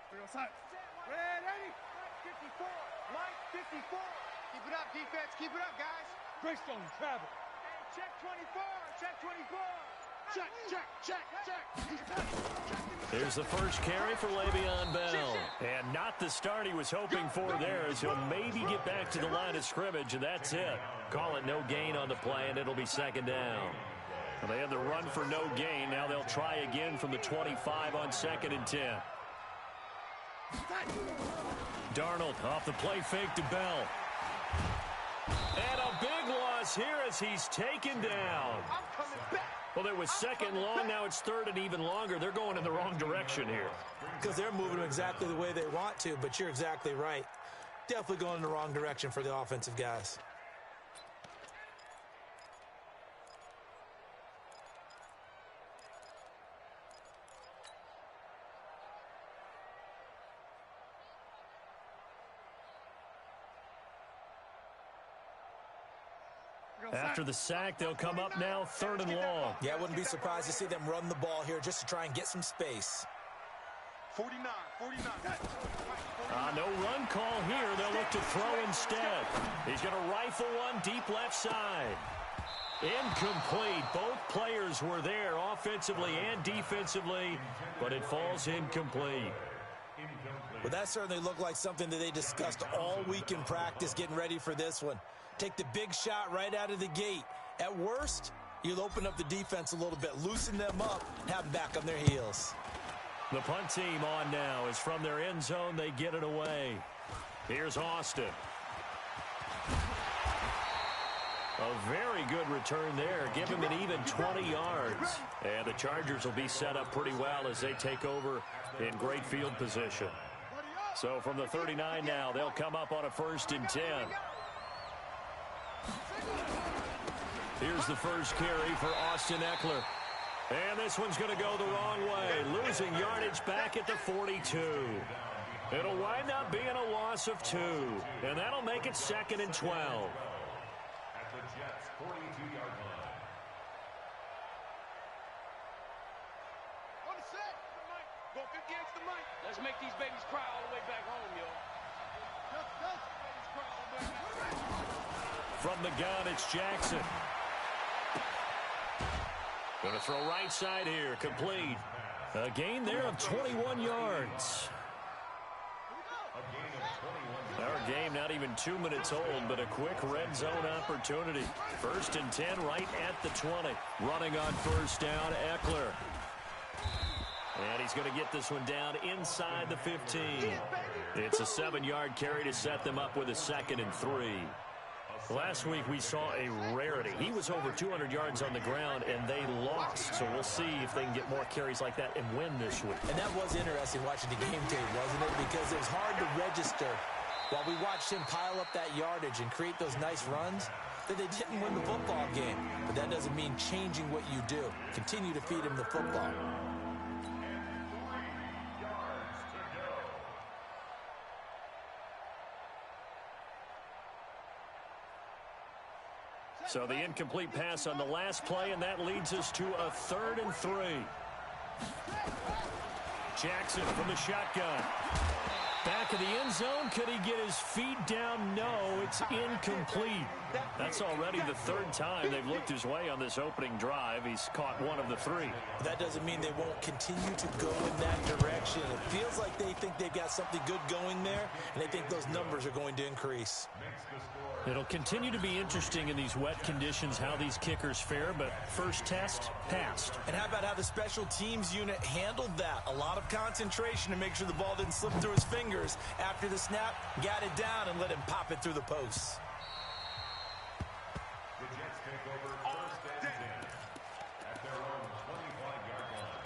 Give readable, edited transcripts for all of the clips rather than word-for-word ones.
Ready? 54. Mike, 54. Keep it up, defense. Keep it up, guys. Greystone, travel. Hey, check 24. Check 24. Check. Here's the first carry for Le'Veon Bell. And not the start he was hoping for there, as he'll maybe get back to the line of scrimmage, and that's it. Call it no gain on the play, and it'll be second down. Well, they had the run for no gain. Now they'll try again from the 25 on 2nd and 10. Darnold off the play fake to Bell. And a big loss here as he's taken down. I'm coming back. Well, it was second long. Now it's third and even longer. They're going in the wrong direction here. Because they're moving them exactly the way they want to, but you're exactly right. Definitely going in the wrong direction for the offensive guys. After the sack, they'll come up now 3rd and long. Yeah, I wouldn't be surprised to see them run the ball here just to try and get some space. 49. No run call here. They'll look to throw instead. He's going to rifle one deep left side. Incomplete. Both players were there offensively and defensively, but it falls incomplete. Well, that certainly looked like something that they discussed all week in practice getting ready for this one. Take the big shot right out of the gate. At worst, you'll open up the defense a little bit, loosen them up, and have them back on their heels. The punt team on now is from their end zone. They get it away. Here's Austin. A very good return there. Give him an even 20 yards. And the Chargers will be set up pretty well as they take over in great field position. So from the 39 now, they'll come up on a 1st and 10. Here's the first carry for Austin Eckler. And this one's going to go the wrong way. Losing yardage back at the 42. It'll wind up being a loss of 2. And that'll make it 2nd and 12. At the Jets' 42-yard line. On the set. Go 50 extra Mike. Let's make these babies cry all the way back home, yo. From the gun, it's Jackson. Going to throw right side here, complete. A gain there of 21 yards. Our game not even 2 minutes old, but a quick red zone opportunity. 1st and 10 right at the 20. Running on 1st down, Eckler. And he's going to get this one down inside the 15. It's a 7-yard carry to set them up with a 2nd and 3. Last week we saw a rarity. He was over 200 yards on the ground, and they lost. So we'll see if they can get more carries like that and win this week. And that was interesting watching the game tape, wasn't it? Because it was hard to register while we watched him pile up that yardage and create those nice runs that they didn't win the football game. But that doesn't mean changing what you do. Continue to feed him the football. So the incomplete pass on the last play, and that leads us to a 3rd and 3. Jackson from the shotgun. Back of the end zone. Could he get his feet down? No, it's incomplete. That's already the 3rd time they've looked his way on this opening drive. He's caught 1 of the 3. That doesn't mean they won't continue to go in that direction. It feels like they think they've got something good going there, and they think those numbers are going to increase. It'll continue to be interesting in these wet conditions how these kickers fare, but first test, passed. And how about how the special teams unit handled that? A lot of concentration to make sure the ball didn't slip through his fingers. After the snap, got it down and let him pop it through the posts. The Jets take over 1st and 10 at their own 25-yard line.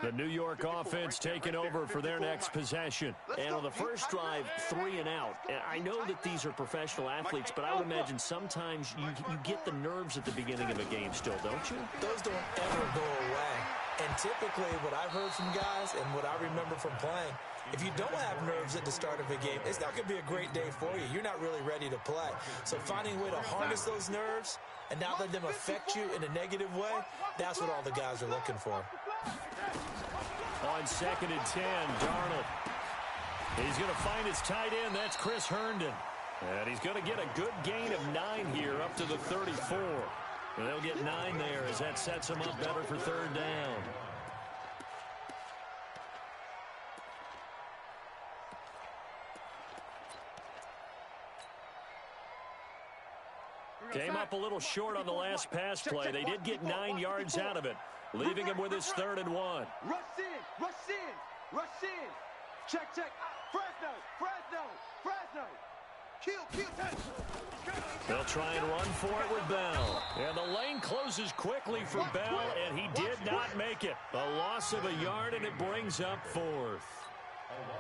The New York offense taking over for their next possession. And on the first drive, 3 and out. And I know that these are professional athletes, but I would imagine sometimes you get the nerves at the beginning of a game still, don't you? Those don't ever go away. And typically what I've heard from guys and what I remember from playing, If you don't have nerves at the start of a game, it's not going to be a great day for you. You're not really ready to play. So finding a way to harness those nerves and not let them affect you in a negative way, that's what all the guys are looking for. On 2nd and 10, Darnold. He's going to find his tight end. That's Chris Herndon. And he's going to get a good gain of 9 here up to the 34. And they'll get 9 there as that sets him up better for 3rd down. Came up a little short on the last pass play. They did get 9 yards out of it, leaving him with his 3rd and 1. Rush in, rush in, rush in. Check, check. Fresno, Fresno, Fresno. Kill, touch. They'll try and run for it with Bell. And the lane closes quickly for Bell, and he did not make it. A loss of a yard, and it brings up 4th.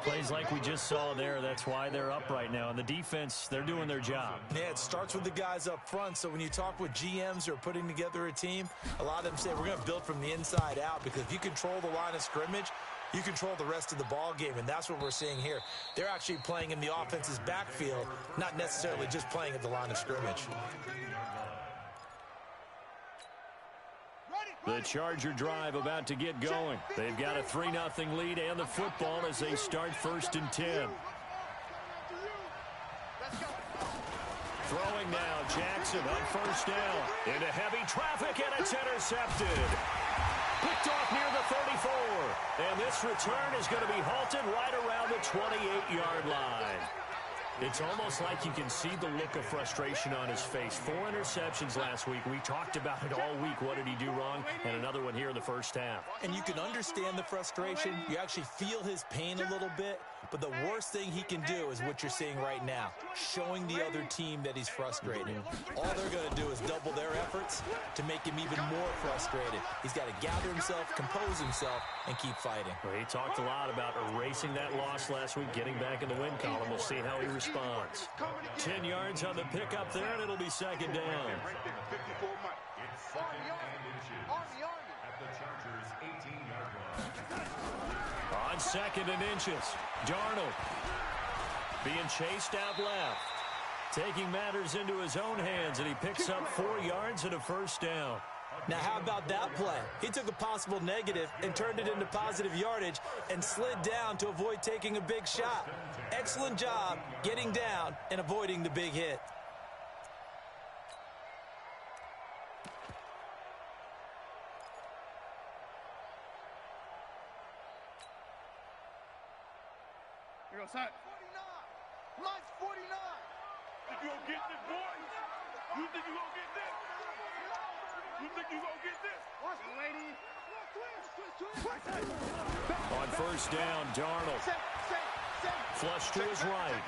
Plays like we just saw there. That's why they're up right now. And the defense, they're doing their job. Yeah, it starts with the guys up front. So when you talk with GMs who are putting together a team, a lot of them say we're going to build from the inside out, because if you control the line of scrimmage, you control the rest of the ball game, and that's what we're seeing here. They're actually playing in the offense's backfield, not necessarily just playing at the line of scrimmage. The Charger drive about to get going. They've got a 3-0 lead and the football as they start 1st and 10. Throwing now, Jackson on 1st down. Into heavy traffic, and it's intercepted. Picked off near the 34. And this return is going to be halted right around the 28-yard line. It's almost like you can see the look of frustration on his face. 4 interceptions last week. We talked about it all week. What did he do wrong? And another one here in the first half. And you can understand the frustration. You actually feel his pain a little bit. But the worst thing he can do is what you're seeing right now, showing the other team that he's frustrated. All they're going to do is double their efforts to make him even more frustrated. He's got to gather himself, compose himself, and keep fighting. Well, he talked a lot about erasing that loss last week, getting back in the win column. We'll see how he responds. 10 yards on the pickup there, and it'll be 2nd down. It's 2nd and inches at the Chargers' 18-yard line. On 2nd and inches, Darnold being chased out left, taking matters into his own hands, and he picks up 4 yards and a 1st down. Now, how about that play? He took a possible negative and turned it into positive yardage and slid down to avoid taking a big shot. Excellent job getting down and avoiding the big hit. Here goes Sack. 49. Mike's 49. Think you gonna get this, boy? You think you gonna get this? You think you gonna get this? Watch the lady. On 1st down, Darnold. Flush to his right.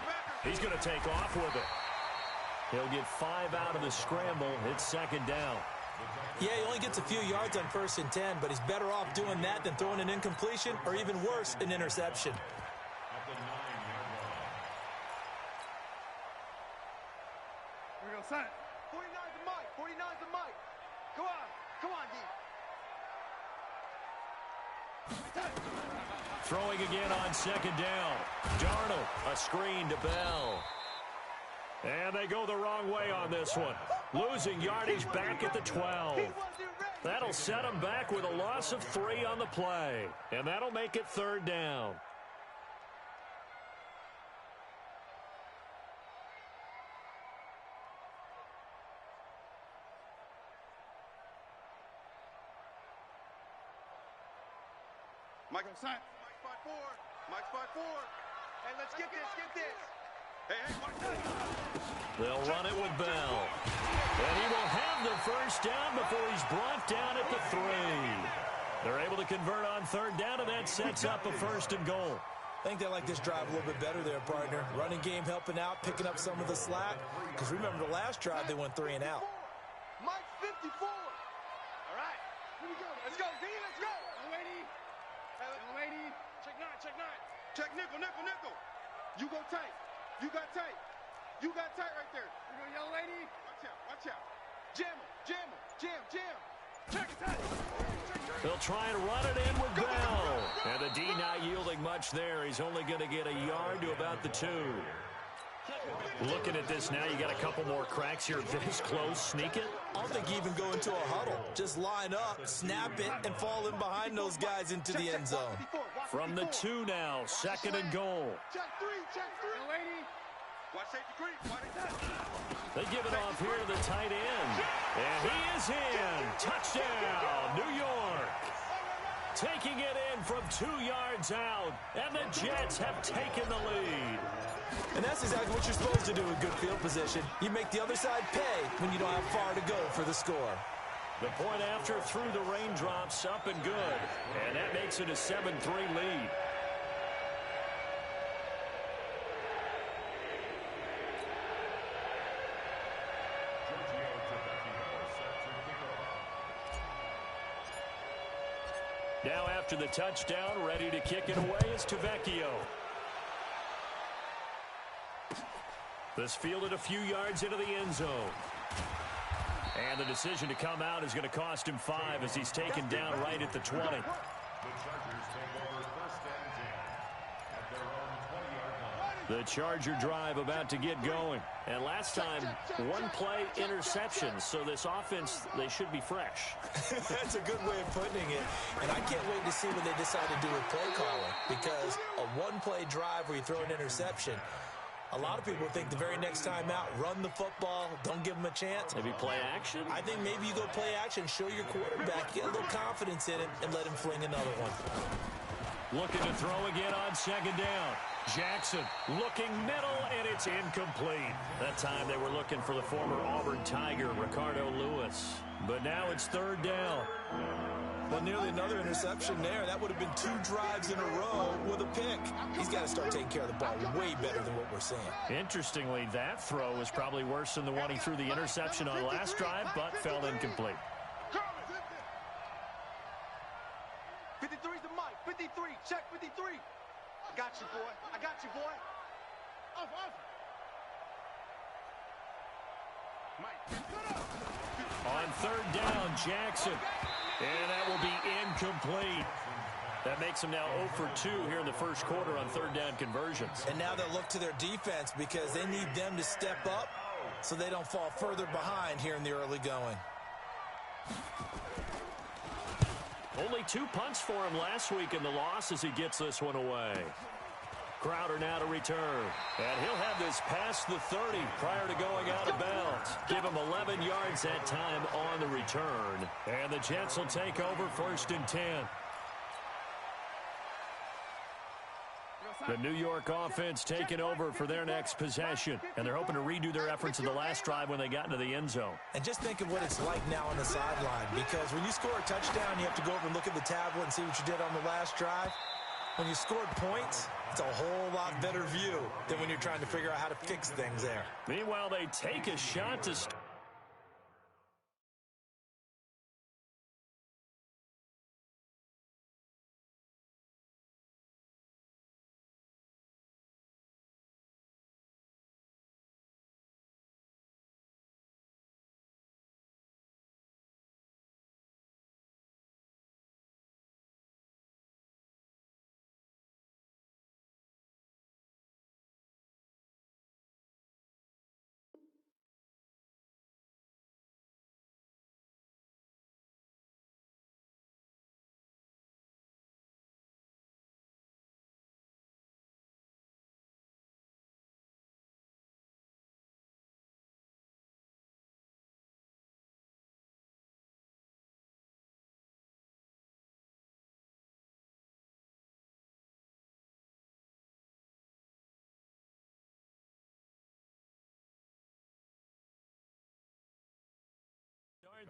He's going to take off with it. He'll get 5 out of the scramble. It's 2nd down. Yeah, he only gets a few yards on 1st and 10, but he's better off doing that than throwing an incompletion or even worse, an interception. At the 9-yard line. Here we go, Sack. 49's the Mike. 49's the Mike. Come on, D. Throwing again on 2nd down. Darnold, a screen to Bell. And they go the wrong way on this one. Losing yardage back at the 12. That'll set them back with a loss of 3 on the play. And that'll make it 3rd down. Mike on sign. Mike 5-4. Mike 5-4. Hey, let's get this. Hey, Mike. They'll run it with Bell. And he will have the 1st down before he's brought down at the 3. They're able to convert on 3rd down, and that sets up a 1st and goal. I think they like this drive a little bit better there, partner. Running game helping out, picking up some of the slack. Because remember, the last drive, they went 3 and out. Mike 54. All right. Here we go. Let's go, D. Let's go. Young lady. Young lady. Check 9. Check nickel. You go tight. You got tight. You got tight right there. Here we go, young lady. Watch out. Jam him. Jam. They'll try and run it in with Bell. And the D not yielding much there. He's only going to get a yard to about the 2. Looking at this now, you got a couple more cracks here. This close, sneak it. I don't think you even go into a huddle. Just line up, snap it, and fall in behind those guys into the end zone. From the 2 now, 2nd and goal. Check 3, check 3. Watch safety creep. Watch that. They give it off here to the tight end. And he is in. Touchdown, New York. Taking it in from 2 yards out. And the Jets have taken the lead. And that's exactly what you're supposed to do in good field position. You make the other side pay when you don't have far to go for the score. The point after through the raindrops, up and good. And that makes it a 7-3 lead. Now after the touchdown, ready to kick it away is Tavecchio. This fielded a few yards into the end zone. And the decision to come out is going to cost him 5 as he's taken down right at the 20. The Chargers take over 1st and 10 at their own 20-yard line. The Charger drive about to get going. And last time, 1 play interception. So this offense, they should be fresh. That's a good way of putting it. And I can't wait to see what they decide to do with play calling. Because a 1-play drive where you throw an interception, a lot of people think the very next time out, run the football, don't give them a chance. Maybe play action? I think maybe you go play action, show your quarterback, get a little confidence in it, and let him fling another one. Looking to throw again on 2nd down. Jackson looking middle, and it's incomplete. That time they were looking for the former Auburn Tiger, Ricardo Lewis. But now it's 3rd down. Well, nearly another interception there. That would have been 2 drives in a row with a pick. He's got to start taking care of the ball way better than what we're seeing. Interestingly, that throw was probably worse than the one he threw the interception on last drive, but fell incomplete. 53's the mic. 53. Check 53. I got you, boy. I got you, boy. Off. Mike. On 3rd down, Jackson. And that will be incomplete. That makes them now 0 for 2 here in the first quarter on 3rd down conversions. And now they'll look to their defense because they need them to step up so they don't fall further behind here in the early going. Only 2 punts for him last week in the loss as he gets this one away. Crowder now to return. And he'll have this past the 30 prior to going out of bounds. Give him 11 yards that time on the return. And the Jets will take over 1st and 10. The New York offense taking over for their next possession. And they're hoping to redo their efforts in the last drive when they got into the end zone. And just think of what it's like now on the sideline. Because when you score a touchdown, you have to go over and look at the tablet and see what you did on the last drive. When you scored points, it's a whole lot better view than when you're trying to figure out how to fix things there. Meanwhile, they take a shot to start.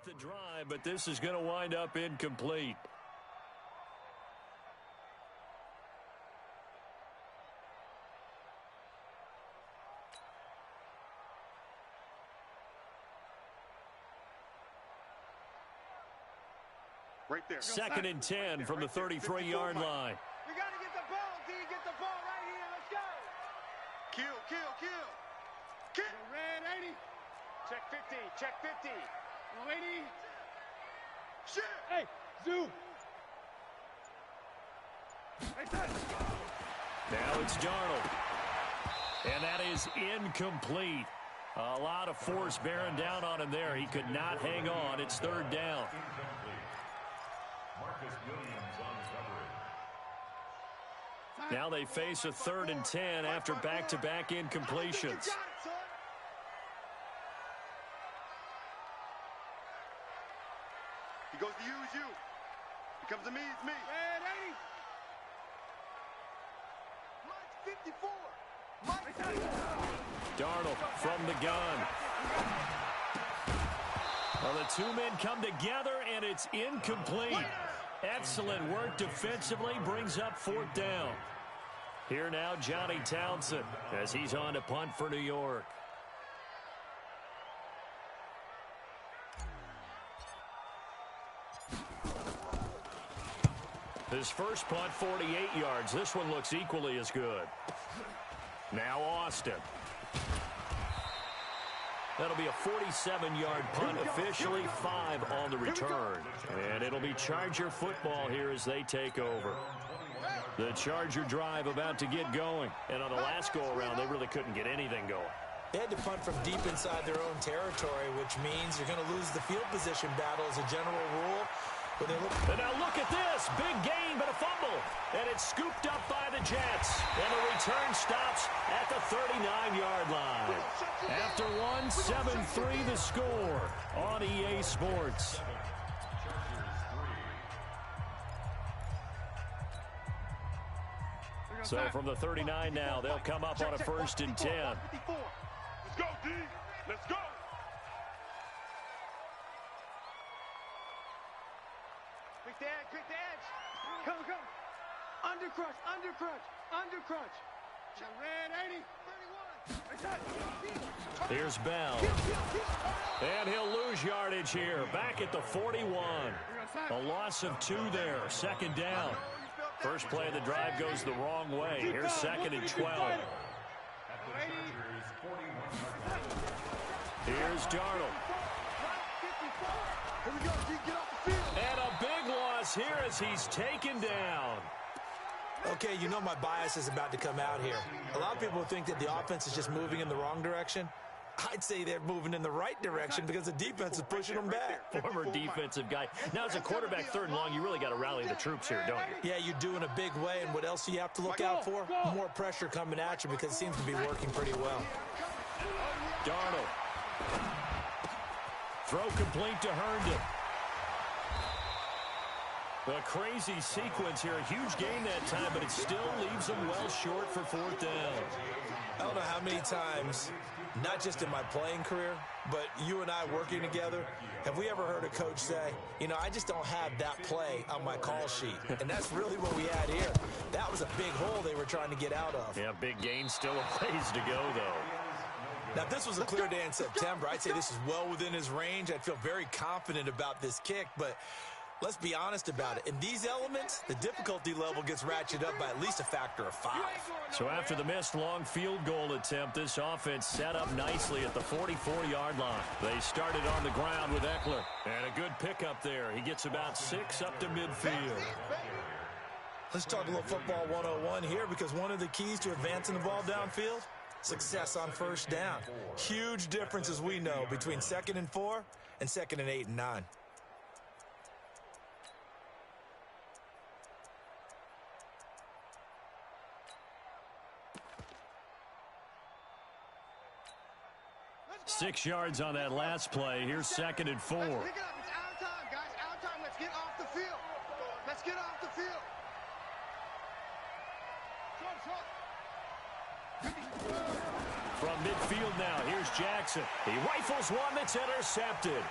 The drive, but this is going to wind up incomplete. Right there. 2nd and 10 from the 33-yard line. We got to get the ball, D. Get the ball right here. Let's go. Kill. Red 80. Check 50. Check 50. 80. Shit. Hey, Zoo. Now it's Darnold. And that is incomplete. A lot of force bearing down on him there. He could not hang on. It's third down. Marcus Williams on coverage. Now they face a 3rd and 10 after back-to-back incompletions. He goes to use you. He comes to me, it's me. Man, 80. Mike's 54. Darnold from the gun. Well, the two men come together, and it's incomplete. Excellent work defensively, brings up 4th down. Here now, Johnny Townsend, as he's on to punt for New York. His first punt, 48 yards. This one looks equally as good. Now Austin. That'll be a 47-yard punt, officially 5 on the return. And it'll be Charger football here as they take over. The Charger drive about to get going. And on the last go-around, they really couldn't get anything going. They had to punt from deep inside their own territory, which means you're going to lose the field position battle as a general rule. And now look at this. Big gain, but a fumble. And it's scooped up by the Jets. And the return stops at the 39-yard line. After one, 7-3 the score on EA Sports. So from the 39 now, they'll come up on a 1st and 10. Let's go, D. Let's go. Quick the edge, quick the edge. Come, come. Undercrunch, undercrunch, undercrunch. Red 80, 31. Here's Bell. And he'll lose yardage here. Back at the 41. A loss of 2 there. 2nd down. First play of the drive goes the wrong way. Here's 2nd and 12. Here's Darnold. Here we go, D. Get off the field. And a big loss here as he's taken down. Okay, you know my bias is about to come out here. A lot of people think that the offense is just moving in the wrong direction. I'd say they're moving in the right direction because the defense is pushing them back. Former defensive guy. Now, as a quarterback, 3rd and long, you really got to rally the troops here, don't you? Yeah, you do in a big way. And what else do you have to look out for? More pressure coming at you because it seems to be working pretty well. Darnold. Throw complete to Herndon. A crazy sequence here. A huge gain that time, but it still leaves them well short for 4th down. I don't know how many times, not just in my playing career, but you and I working together, have we ever heard a coach say, you know, I just don't have that play on my call sheet. And that's really what we had here. That was a big hole they were trying to get out of. Yeah, big gain, still a ways to go, though. Now, if this was a clear day in September, I'd say this is well within his range. I'd feel very confident about this kick, but let's be honest about it. In these elements, the difficulty level gets ratcheted up by at least a factor of 5. So after the missed long field goal attempt, this offense set up nicely at the 44-yard line. They started on the ground with Eckler. And a good pickup there. He gets about 6 up to midfield. Let's talk a little football 101 here, because one of the keys to advancing the ball downfield, success on 1st down. Huge difference, as we know, between 2nd and 4 and 2nd and 8 and 9. Six yards on that last play. Here's 2nd and 4. Pick it up. It's out of time, guys. Out of time. Let's get off the field. Let's get off the field. From midfield now, here's Jackson. He rifles one that's intercepted.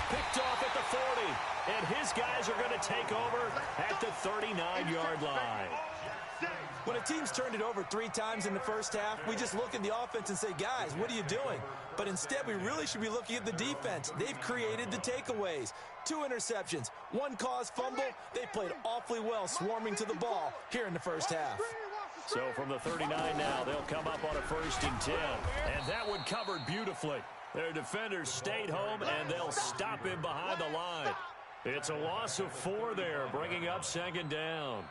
Picked off at the 40. And his guys are going to take over at the 39-yard line. When a team's turned it over 3 times in the first half, we just look at the offense and say, guys, what are you doing? But instead, we really should be looking at the defense. They've created the takeaways. 2 interceptions, 1 caused fumble. They played awfully well swarming to the ball here in the first half. So from the 39 now, they'll come up on a 1st and 10. And that one covered beautifully. Their defenders stayed home, and they'll stop him behind the line. It's a loss of 4 there, bringing up second down.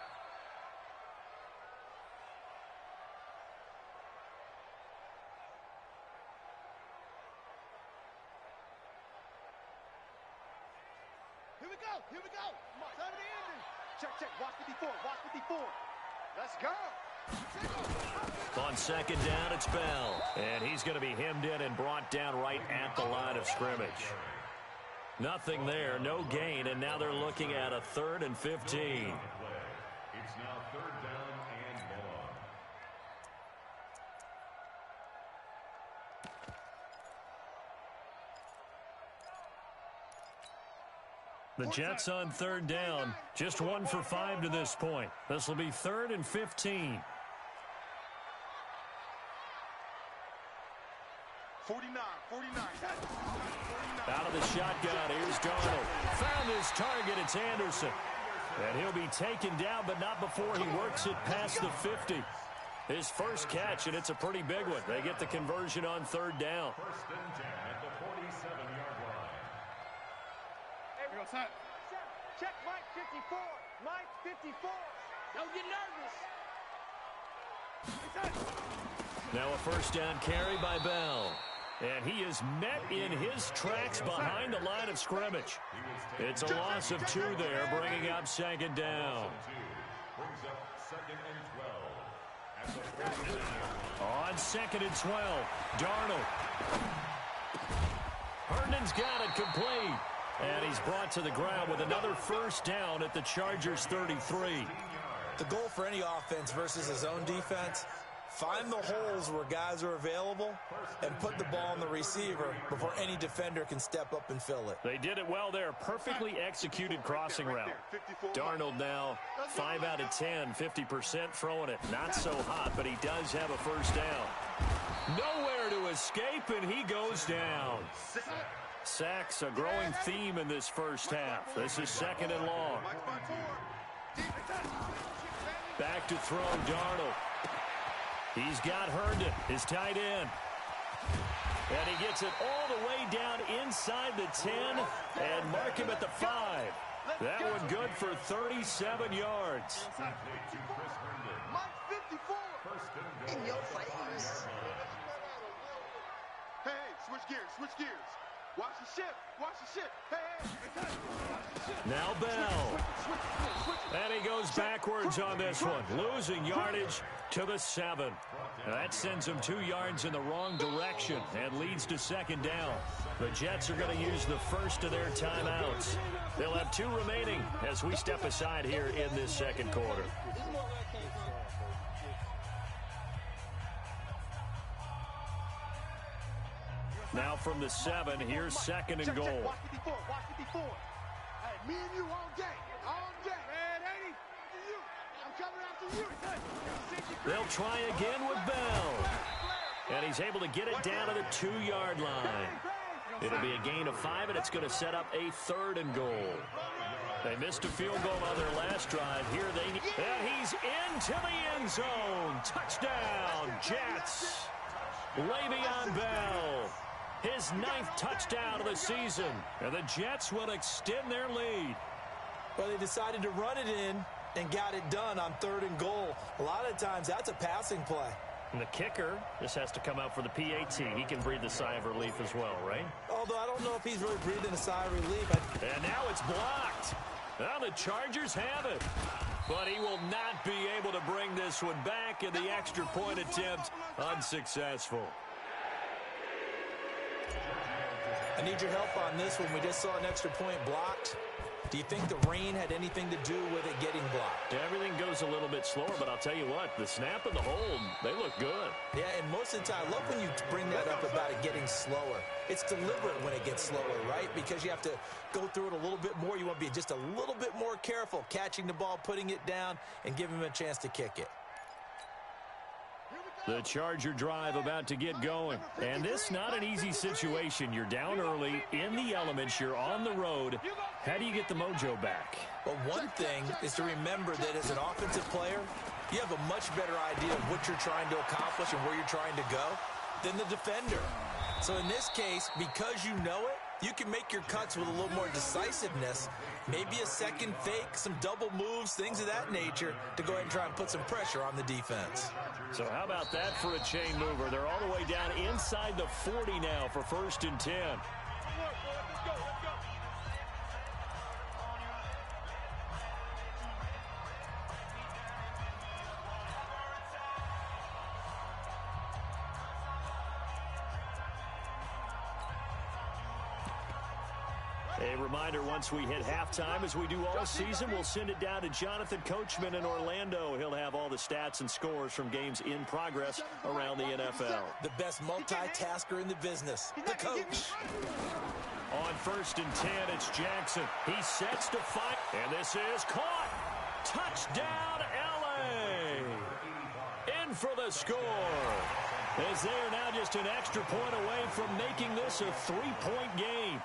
Here we go. Here we go. Come on. Time to end it. Check, check. Watch 54. Watch 54. Let's go. On second down, it's Bell. And he's going to be hemmed in and brought down right at the line of scrimmage. Nothing there, no gain, and now they're looking at a 3rd and 15. It's now 3rd down and long. The Jets on 3rd down, just 1 for 5 to this point. This will be 3rd and 15. 49. Out of the shotgun, here's Darnold. Found his target, it's Anderson. And he'll be taken down, but not before he works it past the 50. His first catch, and it's a pretty big one. They get the conversion on 3rd down. 1st and 10 at the 47-yard line. Here we go, son. Check Mike 54. Mike 54. Don't get nervous. Now a 1st down carry by Bell. And he is met in his tracks behind the line of scrimmage. It's a loss of 2 there, bringing up second down. Brings up 2nd and 12. At the 49. On 2nd and 12, Darnold. Herndon's got it complete. And he's brought to the ground with another 1st down at the Chargers' 33. The goal for any offense versus his own defense, find the holes where guys are available and put the ball on the receiver before any defender can step up and fill it. They did it well there. Perfectly executed crossing route. Darnold now 5 out of 10, 50% throwing it. Not so hot, but he does have a 1st down. Nowhere to escape, and he goes down. Sacks, a growing theme in this first half. This is 2nd and long. Back to throw, Darnold. He's got Herndon, his tight end. And he gets it all the way down inside the 10 and mark him at the 5. That one good for 37 yards. Mike 54. In your face. Hey, switch gears, switch gears. Watch the ship, watch the ship. Hey. Now Bell. And he goes backwards on this one, losing yardage to the 7. That sends him 2 yards in the wrong direction and leads to second down. The Jets are going to use the first of their timeouts. They'll have 2 remaining as we step aside here in this second quarter. Now from the 7, here's 2nd and goal. Watch 54, watch 54. Hey, me and you all day, all day. Man, 80, you. I'm coming after you. They'll try again with Bell. And he's able to get it down to the 2-yard line. It'll be a gain of 5, and it's going to set up a 3rd and goal. They missed a field goal on their last drive. Here they need, and he's into the end zone. Touchdown, Jets. Le'Veon Bell. His 9th touchdown of the season. And the Jets will extend their lead. Well, they decided to run it in and got it done on 3rd and goal. A lot of times, that's a passing play. And the kicker just has to come out for the PAT. He can breathe a sigh of relief as well, right? Although I don't know if he's really breathing a sigh of relief. And now it's blocked. Now the Chargers have it. But he will not be able to bring this one back, and the extra point attempt unsuccessful. I need your help on this one. We just saw an extra point blocked. Do you think the rain had anything to do with it getting blocked? Everything goes a little bit slower, but I'll tell you what, the snap and the hold, they look good. Yeah, and most of the time, I love when you bring that up about it getting slower. It's deliberate when it gets slower, right? Because you have to go through it a little bit more. You want to be just a little bit more careful catching the ball, putting it down, and giving him a chance to kick it. The Charger drive about to get going. And this not an easy situation. You're down early, in the elements, you're on the road. How do you get the mojo back? Well, one thing is to remember that as an offensive player, you have a much better idea of what you're trying to accomplish and where you're trying to go than the defender. So in this case, because you know it, you can make your cuts with a little more decisiveness. Maybe a second fake, some double moves, things of that nature to go ahead and try and put some pressure on the defense. So how about that for a chain mover? They're all the way down inside the 40 now for 1st and 10. A reminder, once we hit halftime, as we do all season, we'll send it down to Jonathan Coachman in Orlando. He'll have all the stats and scores from games in progress around the NFL. The best multitasker in the business, the coach. On 1st and 10, it's Jackson. He sets to fight, and this is caught. Touchdown, LA. In for the score. As they are now just an extra point away from making this a 3-point game.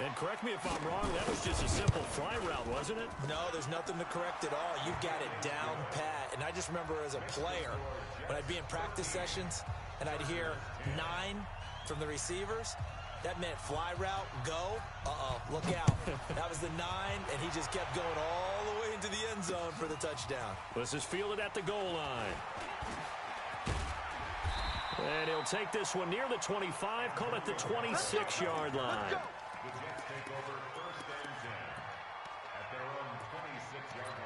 And correct me if I'm wrong, that was just a simple fly route, wasn't it? No, there's nothing to correct at all. You've got it down pat. And I just remember as a player, when I'd be in practice sessions and I'd hear 9 from the receivers, that meant fly route, go, look out. That was the 9, and he just kept going all the way into the end zone for the touchdown. This is fielded at the goal line. And he'll take this one near the 25, call it the 26-yard line. The Jets take over 1st and 10 at their own 26-yard line.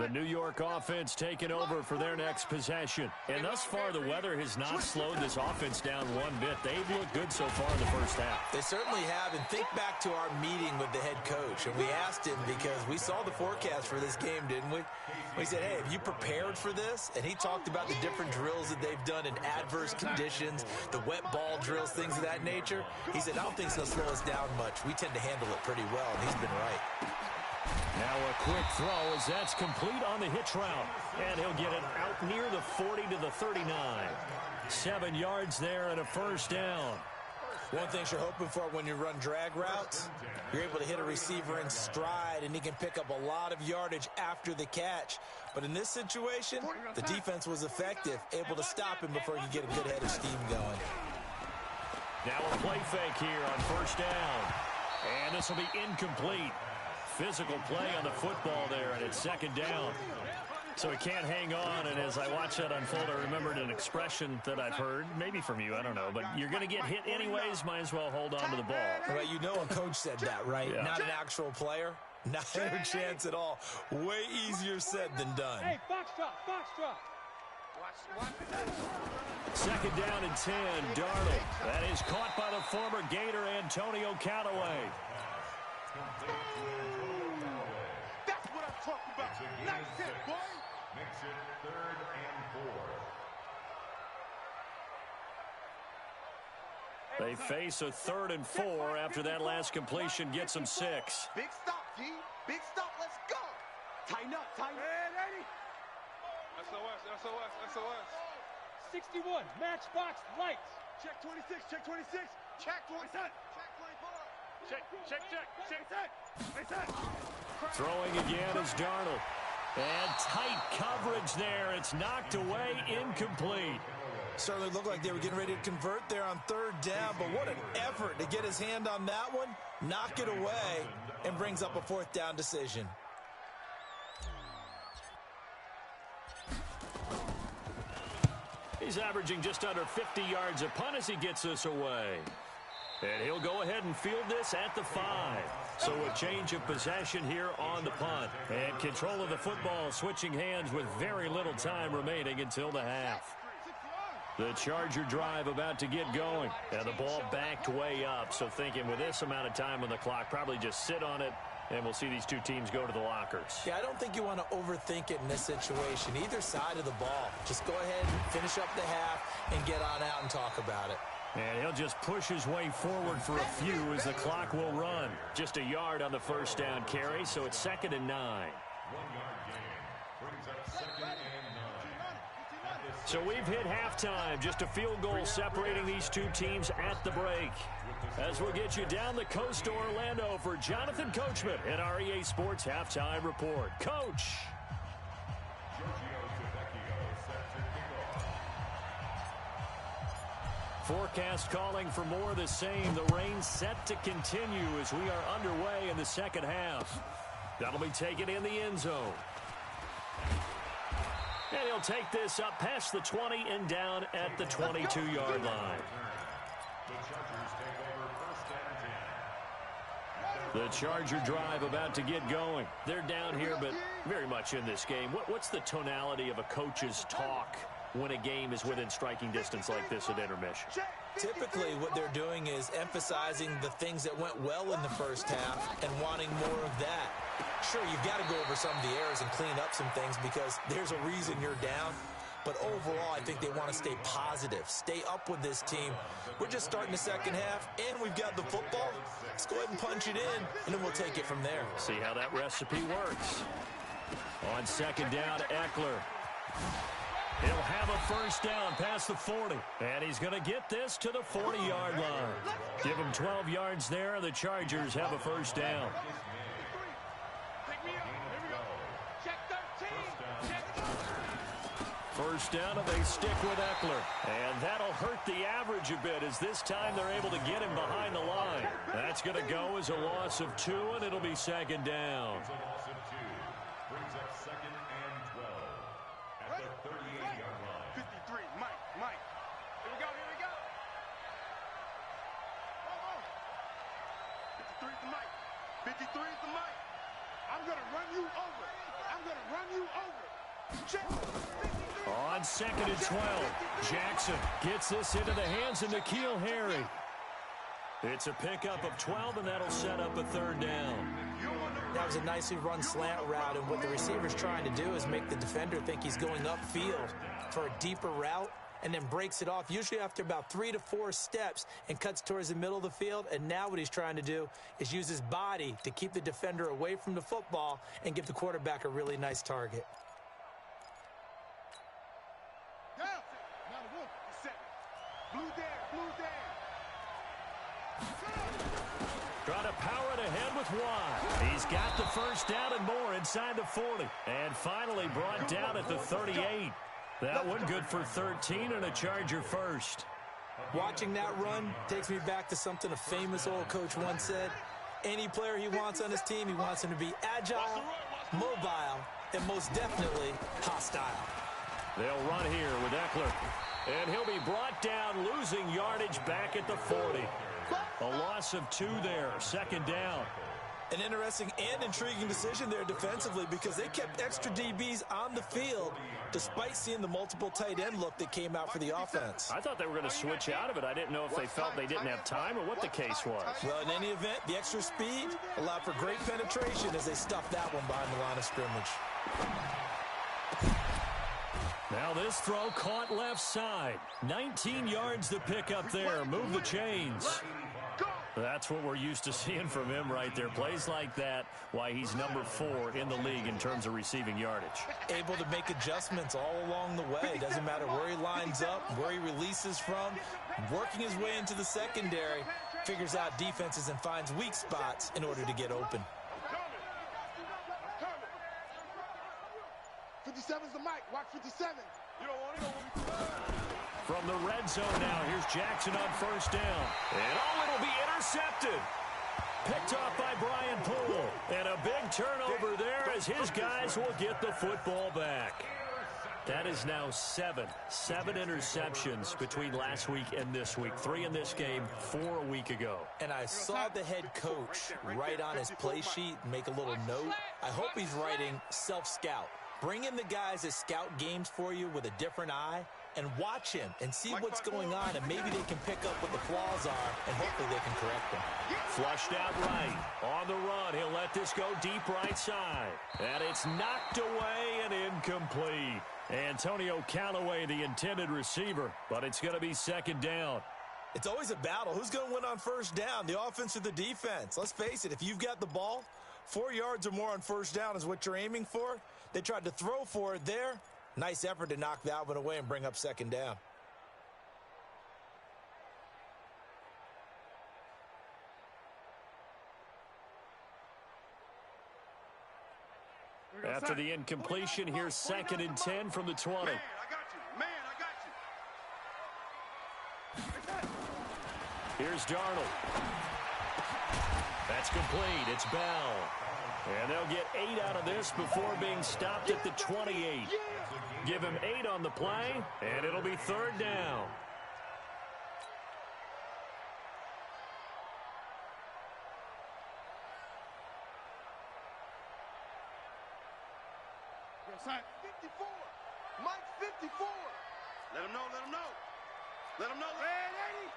The New York offense taking over for their next possession. And thus far, the weather has not slowed this offense down one bit. They've looked good so far in the first half. They certainly have. And think back to our meeting with the head coach. And we asked him because we saw the forecast for this game, didn't we? We said, hey, have you prepared for this? And he talked about the different drills that they've done in adverse conditions, the wet ball drills, things of that nature. He said, I don't think it's going to slow us down much. We tend to handle it pretty well, and he's been right. Now a quick throw as that's complete on the hitch route. And he'll get it out near the 40 to the 39. 7 yards there and a first down. One thing you're hoping for when you run drag routes, you're able to hit a receiver in stride, and he can pick up a lot of yardage after the catch. But in this situation, the defense was effective, able to stop him before he could get a good head of steam going. Now a play fake here on first down. And this will be incomplete. Physical play on the football there, and it's 2nd down. So he can't hang on, and as I watch that unfold, I remembered an expression that I've heard, maybe from you, I don't know, but you're going to get hit anyways, might as well hold on to the ball. Well, you know a coach said that, right? Yeah. Not an actual player. Not a chance at all. Way easier said than done. Hey, box drop, box drop. 2nd down and 10, Darnold. That is caught by the former Gator Antonio Callaway. That's what I'm talking about. Nice hit, boy. Makes it 3rd and 4. They face a 3rd and 4 after that last completion gets them 6. Big stop, G. Big stop. Let's go. Tighten up, tighten up. Ready? SOS. 61. Matchbox lights. Check 26. Check 26. Check 27. Check. Throwing again is Darnold. And tight coverage there. It's knocked away, incomplete. Certainly looked like they were getting ready to convert there on 3rd down, but what an effort to get his hand on that one, knock it away, and brings up a 4th down decision. He's averaging just under 50 yards a punt as he gets this away. And he'll go ahead and field this at the 5. So a change of possession here on the punt. And control of the football switching hands with very little time remaining until the half. The Charger drive about to get going. And the ball backed way up. So thinking with this amount of time on the clock, probably just sit on it. And we'll see these two teams go to the lockers. Yeah, I don't think you want to overthink it in this situation. Either side of the ball. Just go ahead and finish up the half and get on out and talk about it. And he'll just push his way forward for a few as the clock will run. Just a yard on the first down carry, so it's 2nd and 9. 1 yard gain brings up 2nd and 9 at the So we've hit halftime, just a field goal separating these two teams at the break. As we'll get you down the coast to Orlando for Jonathan Coachman in our EA Sports Halftime Report. Coach. Forecast calling for more of the same. The rain set to continue as we are underway in the second half. That'll be taken in the end zone. And he'll take this up past the 20 and down at the 22-yard line. The Charger drive about to get going. They're down here, but very much in this game. What's the tonality of a coach's talk when a game is within striking distance like this at intermission? Typically, what they're doing is emphasizing the things that went well in the first half and wanting more of that. Sure, you've got to go over some of the errors and clean up some things because there's a reason you're down. But overall, I think they want to stay positive, stay up with this team. We're just starting the second half, and we've got the football. Let's go ahead and punch it in, and then we'll take it from there. See how that recipe works. On second down, Eckler. He'll have a first down past the 40, and he's going to get this to the 40-yard line. Give him 12 yards there, and the Chargers have a first down. First down, and they stick with Eckler. And that'll hurt the average a bit as this time they're able to get him behind the line. That's going to go as a loss of 2, and it'll be second down. It's a loss of 2. Brings up second and 12 at the 38-yard line. 53, Mike. Here we go. 53 is the Mike. 53 is the Mike. I'm going to run you over. Check. On second and 12, Jackson gets this into the hands of N'Keal Harry. It's a pickup of 12, and that'll set up a third down. That was a nicely run slant route, and what the receiver's trying to do is make the defender think he's going upfield for a deeper route and then breaks it off, usually after about 3 to 4 steps, and cuts towards the middle of the field. And now what he's trying to do is use his body to keep the defender away from the football and give the quarterback a really nice target. Trying to power it ahead with Watt. He's got the first down and more inside the 40. And finally brought down at the 38. That one good for 13 and a Charger first. Watching that run takes me back to something a famous old coach once said. Any player he wants on his team, he wants him to be agile, mobile, and most definitely hostile. They'll run here with Eckler. And he'll be brought down, losing yardage back at the 40. A loss of 2 there, second down. An interesting and intriguing decision there defensively because they kept extra DBs on the field despite seeing the multiple tight end look that came out for the offense. I thought they were going to switch out of it. I didn't know if they felt they didn't have time or what the case was. Well, in any event, the extra speed allowed for great penetration as they stuffed that one behind the line of scrimmage. Now this throw caught left side. 19 yards to pick up there. Move the chains. That's what we're used to seeing from him right there. Plays like that, why he's number 4 in the league in terms of receiving yardage. Able to make adjustments all along the way. Doesn't matter where he lines up, where he releases from. Working his way into the secondary, figures out defenses and finds weak spots in order to get open. 57's the mic. Watch 57. You don't want it. From the red zone now, here's Jackson on first down. And it'll be intercepted. Picked off by Brian Poole. And a big turnover there as his guys will get the football back. That is now 7 interceptions between last week and this week. 3 in this game, 4 a week ago. And I saw the head coach write on his play sheet, make a little note. I hope he's writing self-scout. Bring in the guys that scout games for you with a different eye and watch him and see what's going on, and maybe they can pick up what the flaws are, and hopefully they can correct them. Flushed out right. On the run, he'll let this go deep right side. And it's knocked away and incomplete. Antonio Callaway, the intended receiver, but it's going to be second down. It's always a battle. Who's going to win on first down, the offense or the defense? Let's face it, if you've got the ball, 4 yards or more on first down is what you're aiming for. They tried to throw for it there. Nice effort to knock that one away and bring up second down. After the incompletion, here's 2nd and 10 from the 20. Man, I got you. Man, I got you. Here's Darnold. That's complete. It's Bell. And they'll get 8 out of this before being stopped at the 28. Give him 8 on the play, and it'll be 3rd down. Sign 54. Mike 54. Let him know, let him know. Let him know. Red 80.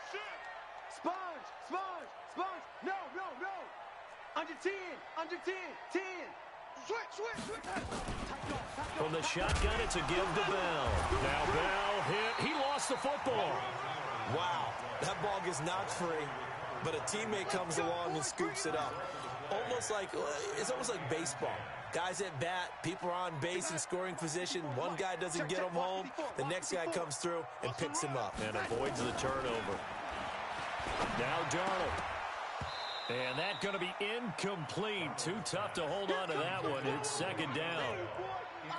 Shift. Sponge. No. Under 10. 10. Switch. From the shotgun, it's a give to Bell. Now Bell hit. He lost the football. Wow, that ball gets knocked free, but a teammate comes along and scoops it up. It's almost like baseball. Guys at bat, people are on base in scoring position. One guy doesn't get him home. The next guy comes through and picks him up. And avoids the turnover. Now Darnold. And that's going to be incomplete. Too tough to hold on to that one. It's 2nd down.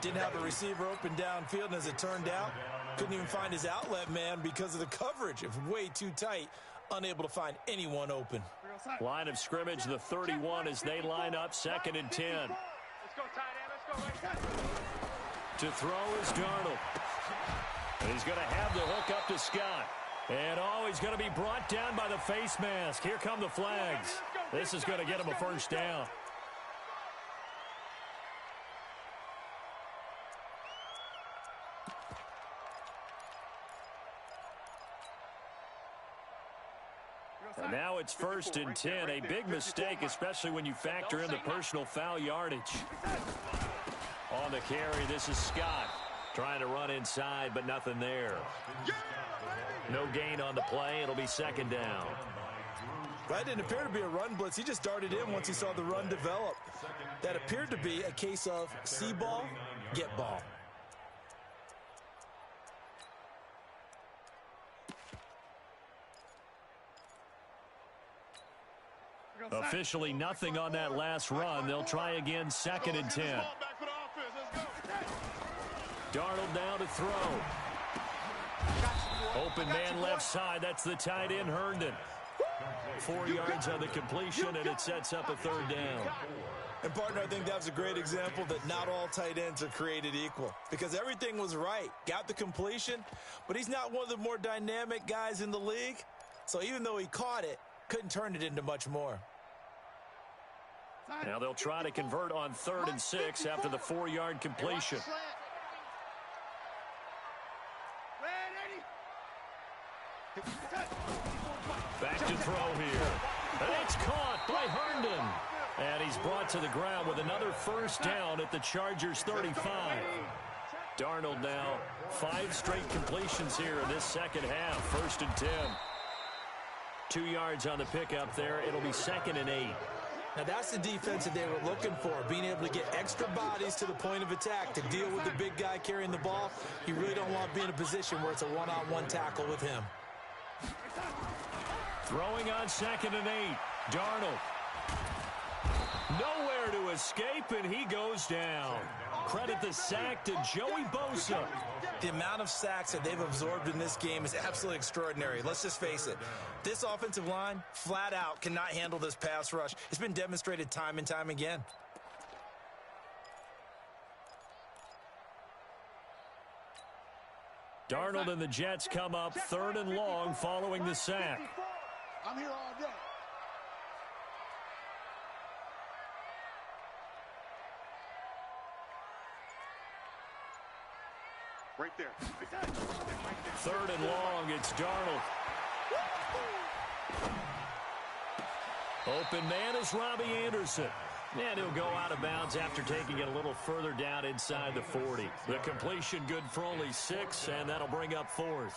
Didn't have a receiver open downfield, and as it turned out, couldn't even find his outlet man because of the coverage. It was way too tight, unable to find anyone open. Line of scrimmage, the 31 as they line up, 2nd and 10. Let's go, tight end. Let's go. To throw is Darnold. And he's going to have the hook up to Scott. And he's going to be brought down by the face mask. Here come the flags. This is going to get him a 1st down. And now it's 1st and 10. A big mistake, especially when you factor in the personal foul yardage. On the carry, this is Scott. Trying to run inside, but nothing there. No gain on the play. It'll be 2nd down. That didn't appear to be a run blitz. He just darted in once he saw the run develop. That appeared to be a case of see ball, get ball. Officially nothing on that last run. They'll try again, 2nd and 10. Darnold now to throw. Open man left side. That's the tight end, Herndon. 4 yards on the completion, and it sets up a 3rd down. And, partner, I think that was a great example that not all tight ends are created equal, because everything was right. Got the completion, but he's not one of the more dynamic guys in the league. So even though he caught it, couldn't turn it into much more. Now they'll try to convert on 3rd and 6 after the 4-yard completion. Back to throw here. And it's caught by Herndon. And he's brought to the ground with another 1st down at the Chargers' 35. Darnold now 5 straight completions here in this 2nd half. 1st and 10. 2 yards on the pickup there. It'll be 2nd and 8. Now that's the defense that they were looking for, being able to get extra bodies to the point of attack to deal with the big guy carrying the ball. You really don't want to be in a position where it's a one-on-one tackle with him. Throwing on 2nd and 8. Darnold. Nowhere to escape, and he goes down. Credit the sack to Joey Bosa. The amount of sacks that they've absorbed in this game is absolutely extraordinary. Let's just face it. This offensive line, flat out, cannot handle this pass rush. It's been demonstrated time and time again. Darnold and the Jets come up 3rd and long following the sack. I'm here all day. Right there. 3rd and long, it's Darnold. Open man is Robbie Anderson. And he'll go out of bounds after taking it a little further down inside the 40. The completion good for only 6, and that'll bring up 4th.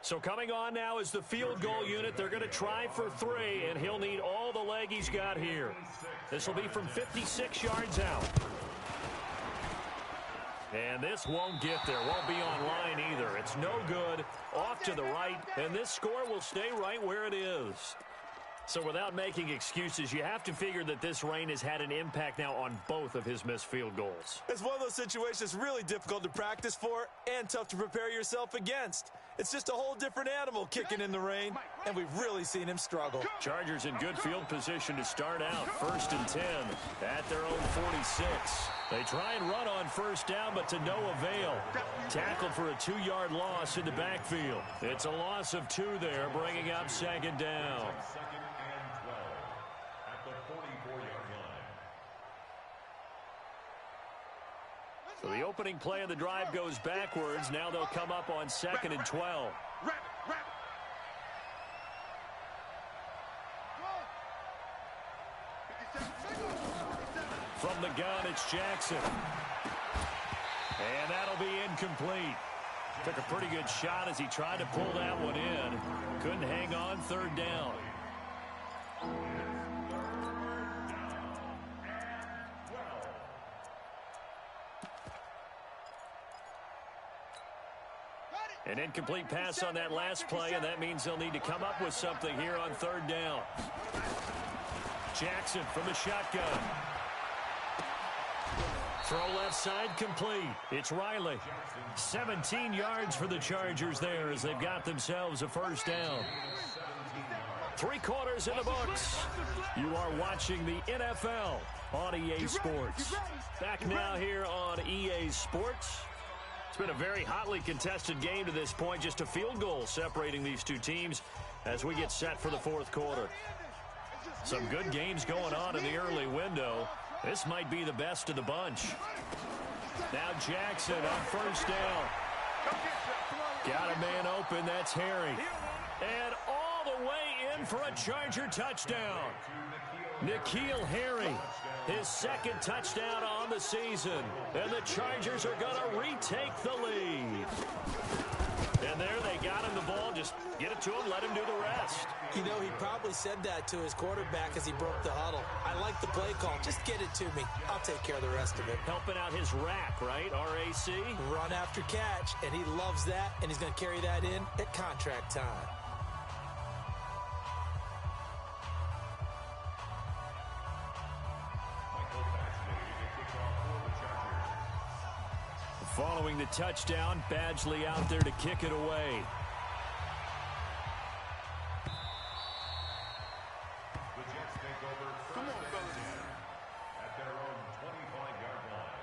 So coming on now is the field goal unit. They're going to try for 3, and he'll need all the leg he's got here. This will be from 56 yards out. And this won't get there. Won't be on line either. It's no good. Off to the right, and this score will stay right where it is. So without making excuses, you have to figure that this rain has had an impact now on both of his missed field goals. It's one of those situations really difficult to practice for and tough to prepare yourself against. It's just a whole different animal kicking in the rain, and we've really seen him struggle. Chargers in good field position to start out. 1st and 10 at their own 46. They try and run on first down, but to no avail. Tackled for a 2-yard loss in the backfield. It's a loss of 2 there, bringing up 2nd down. So the opening play of the drive goes backwards. Now they'll come up on 2nd and 12. From the gun, it's Jackson. And that'll be incomplete. Took a pretty good shot as he tried to pull that one in. Couldn't hang on 3rd down. An incomplete pass on that last play, and that means they'll need to come up with something here on 3rd down. Jackson from the shotgun. Throw left side complete. It's Riley. 17 yards for the Chargers there as they've got themselves a 1st down. 3 quarters in the books. You are watching the NFL on EA Sports. Back now here on EA Sports. It's been a very hotly contested game to this point. Just a field goal separating these two teams as we get set for the 4th quarter. Some good games going on in the early window. This might be the best of the bunch. Now Jackson on 1st down. Got a man open. That's Harry. And all the way in for a Charger touchdown. N'Keal Harry, his 2nd touchdown on the season. And the Chargers are going to retake the lead. And there they got him the ball. Just get it to him, let him do the rest. You know, he probably said that to his quarterback as he broke the huddle. I like the play call. Just get it to me. I'll take care of the rest of it. Helping out his RAC, right? R-A-C? Run after catch, and he loves that, and he's going to carry that in at contract time. Following the touchdown, Badgley out there to kick it away. The Jets take over first and 10 at their own 25-yard line.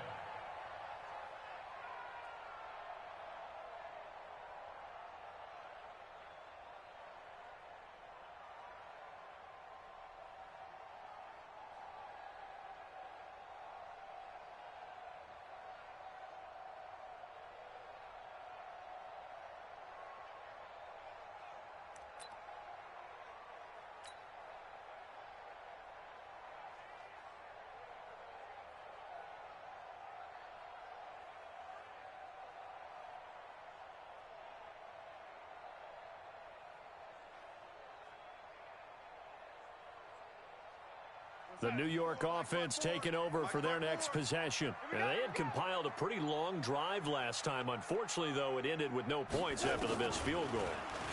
The New York offense taking over for their next possession. And they had compiled a pretty long drive last time. Unfortunately, though, it ended with no points after the missed field goal.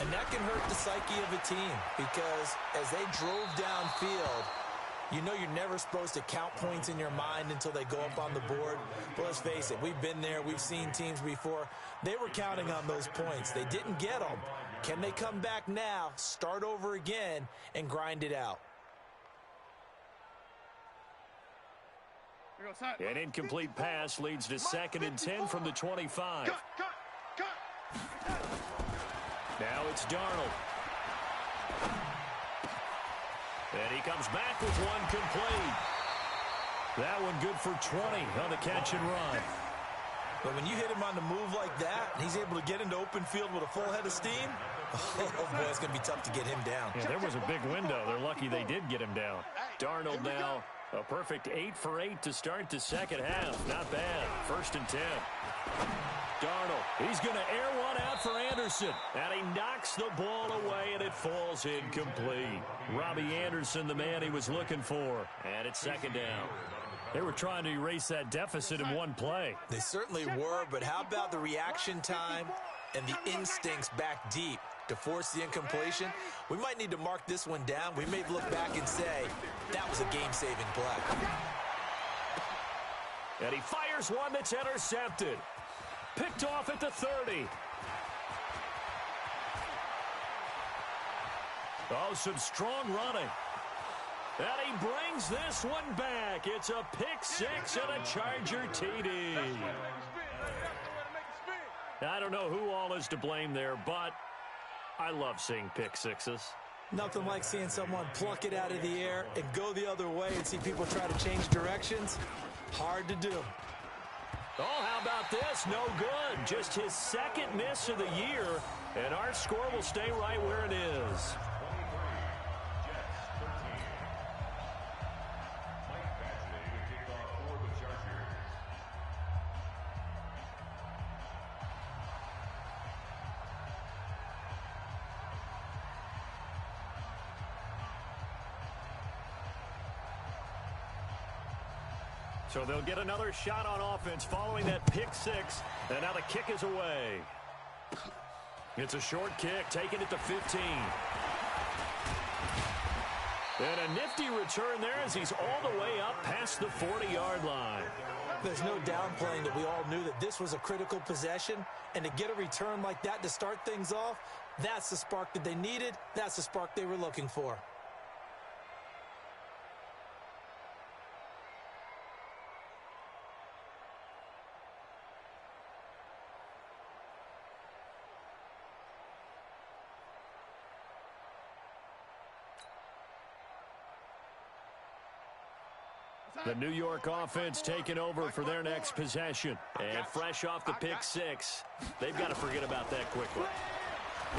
And that can hurt the psyche of a team because as they drove downfield, you know you're never supposed to count points in your mind until they go up on the board. But let's face it, we've been there. We've seen teams before. They were counting on those points. They didn't get them. Can they come back now, start over again, and grind it out? An incomplete pass leads to 2nd and 10 from the 25. Now it's Darnold. And he comes back with one complete. That one good for 20 on the catch and run. But when you hit him on the move like that, and he's able to get into open field with a full head of steam, oh boy, it's going to be tough to get him down. Yeah, there was a big window. They're lucky they did get him down. Darnold now, a perfect 8 for 8 to start the second half. Not bad. 1st and 10. Darnold. He's going to air one out for Anderson. And he knocks the ball away, and it falls incomplete. Robbie Anderson, the man he was looking for. And it's second down. They were trying to erase that deficit in one play. They certainly were, but how about the reaction time and the instincts back deep to force the incompletion? We might need to mark this one down. We may look back and say, that was a game-saving play. And he fires one that's intercepted. Picked off at the 30. Oh, some strong running. And he brings this one back. It's a pick six and a Charger TD. I don't know who all is to blame there, but I love seeing pick sixes. Nothing like seeing someone pluck it out of the air and go the other way and see people try to change directions. Hard to do. Oh, how about this? No good. Just his second miss of the year, and our score will stay right where it is. So they'll get another shot on offense following that pick six. And now the kick is away. It's a short kick, taking it to 15. And a nifty return there as he's all the way up past the 40-yard line. There's no downplaying that we all knew that this was a critical possession. And to get a return like that to start things off, that's the spark that they needed. That's the spark they were looking for. The New York offense taking over for their next possession. And fresh off the pick six, they've got to forget about that quickly.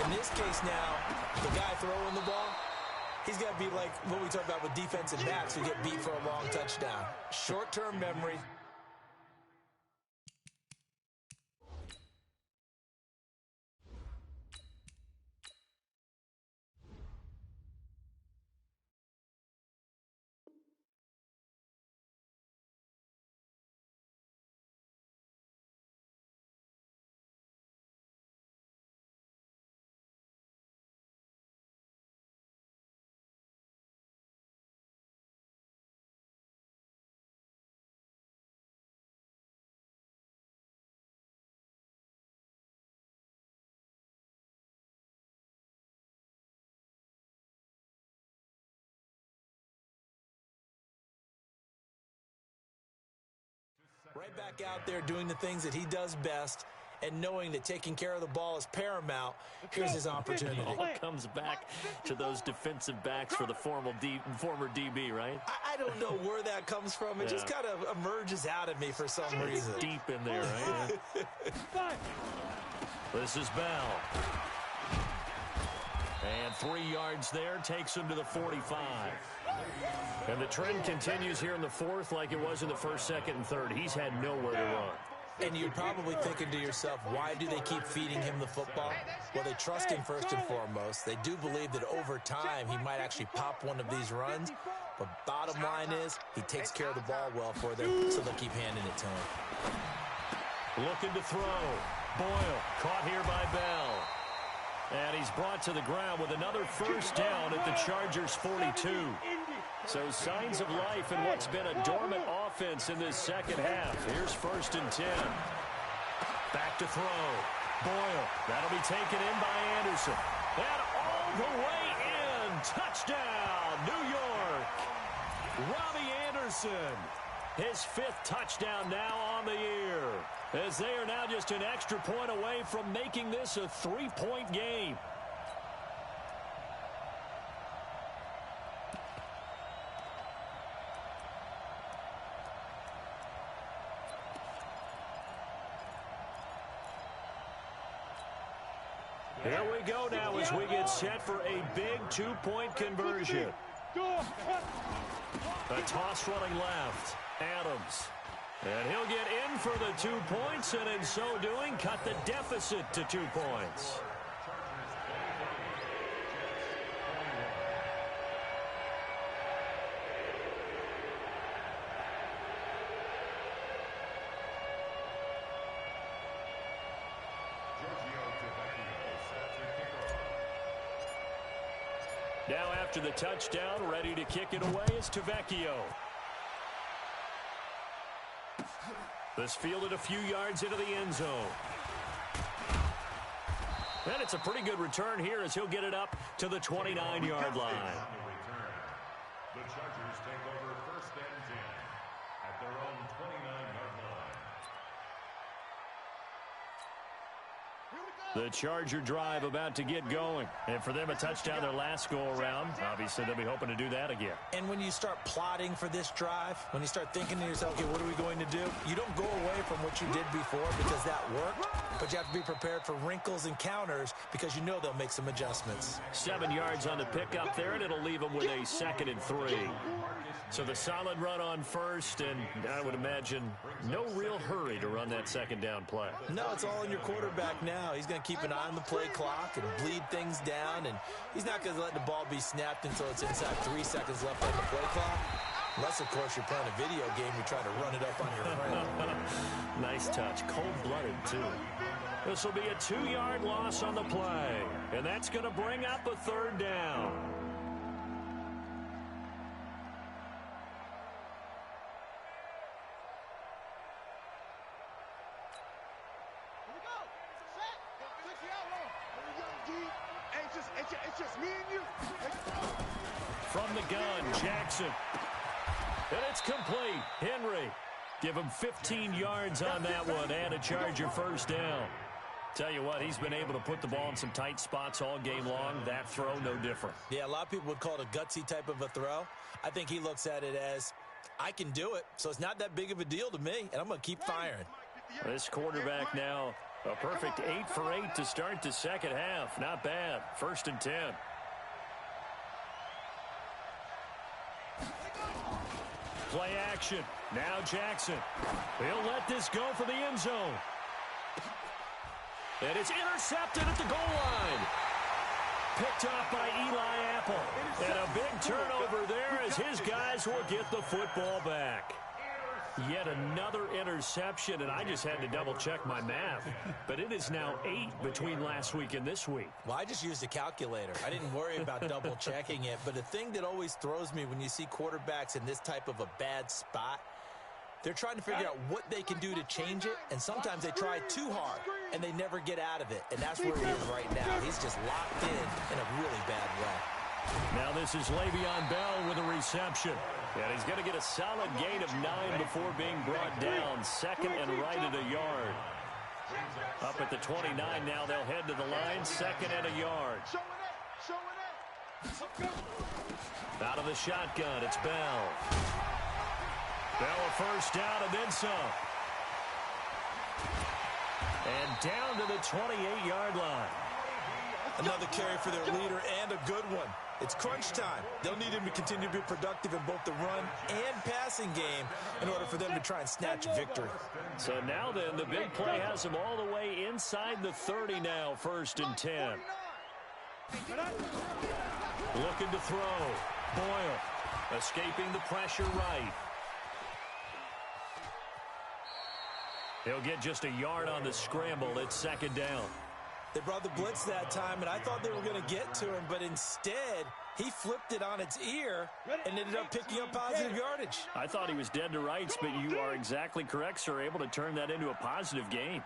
In this case now, the guy throwing the ball, he's got to be like what we talk about with defensive backs who get beat for a long touchdown. Short-term memory. Right back out there doing the things that he does best and knowing that taking care of the ball is paramount. Here's his opportunity. It all comes back to those defensive backs for the former DB, right? I don't know where that comes from. It just kind of emerges out of me for some reason. It's deep in there, right? This is Bell. And 3 yards there takes him to the 45. And the trend continues here in the fourth like it was in the first, second, and third. He's had nowhere to run. And you're probably thinking to yourself, why do they keep feeding him the football? Well, they trust him first and foremost. They do believe that over time he might actually pop one of these runs. But bottom line is he takes care of the ball well for them, so they'll keep handing it to him. Looking to throw. Boyle caught here by Bell. And he's brought to the ground with another first down at the Chargers' 42. So signs of life in what's been a dormant offense in this second half. Here's 1st and 10. Back to throw. Boyle. That'll be taken in by Anderson. And all the way in. Touchdown, New York. Robbie Anderson. His 5th touchdown now on the year. As they are now just an extra point away from making this a 3-point game. Here we go now as we get set for a big 2-point conversion. A toss running left. Adams. And he'll get in for the 2 points, and in so doing, cut the deficit to 2 points. Now after the touchdown, ready to kick it away is Tavecchio. This fielded a few yards into the end zone. And it's a pretty good return here as he'll get it up to the 29-yard line. The Chargers take over 1st and 10 at their own 29-yard line. The Charger drive about to get going. And for them, a touchdown their last go-around. Obviously, they'll be hoping to do that again. And when you start plotting for this drive, when you start thinking to yourself, okay, what are we going to do? You don't go away from what you did before because that worked, but you have to be prepared for wrinkles and counters because you know they'll make some adjustments. 7 yards on the pickup there, and it'll leave them with a 2nd and 3. So the solid run on first, and I would imagine no real hurry to run that 2nd down play. No, it's all in your quarterback now. He's going to keep an eye on the play clock and bleed things down, and he's not going to let the ball be snapped until it's inside 3 seconds left on the play clock. Unless, of course, you're playing a video game, you're trying to run it up on your friend. Nice touch. Cold-blooded, too. This will be a 2-yard loss on the play, and that's going to bring up a 3rd down. It's just me and you. From the gun, Jackson. And it's complete. Henry. Give him 15 yards on that one and a Charger 1st down. Tell you what, he's been able to put the ball in some tight spots all game long. That throw, no different. Yeah, a lot of people would call it a gutsy type of a throw. I think he looks at it as, I can do it, so it's not that big of a deal to me, and I'm going to keep firing. This quarterback now, a perfect 8 for 8 to start the 2nd half. Not bad. 1st and 10. Play action. Now Jackson. He'll let this go for the end zone. And it's intercepted at the goal line. Picked off by Eli Apple. And a big turnover there as his guys will get the football back. Yet another interception, and I just had to double-check my math. But it is now 8 between last week and this week. Well, I just used a calculator. I didn't worry about double-checking it. But the thing that always throws me when you see quarterbacks in this type of a bad spot, they're trying to figure out what they can do to change it, and sometimes they try too hard, and they never get out of it. And that's where he is right now. He's just locked in a really bad way. Now this is Le'Veon Bell with a reception. And he's going to get a solid gain of 9 before being brought down. 2nd and right at a yard. Up at the 29 now, they'll head to the line. 2nd and a yard. Out of the shotgun, it's Bell. Bell a 1st down and then some. And down to the 28-yard line. Another carry for their leader and a good one. It's crunch time. They'll need him to continue to be productive in both the run and passing game in order for them to try and snatch victory. So now then, the big play has him all the way inside the 30 now, 1st and 10. Looking to throw. Boyle escaping the pressure right. He'll get just a yard on the scramble. It's 2nd down. They brought the blitz that time, and I thought they were going to get to him, but instead, he flipped it on its ear and ended up picking up positive yardage. I thought he was dead to rights, but you are exactly correct, sir. Able to turn that into a positive gain.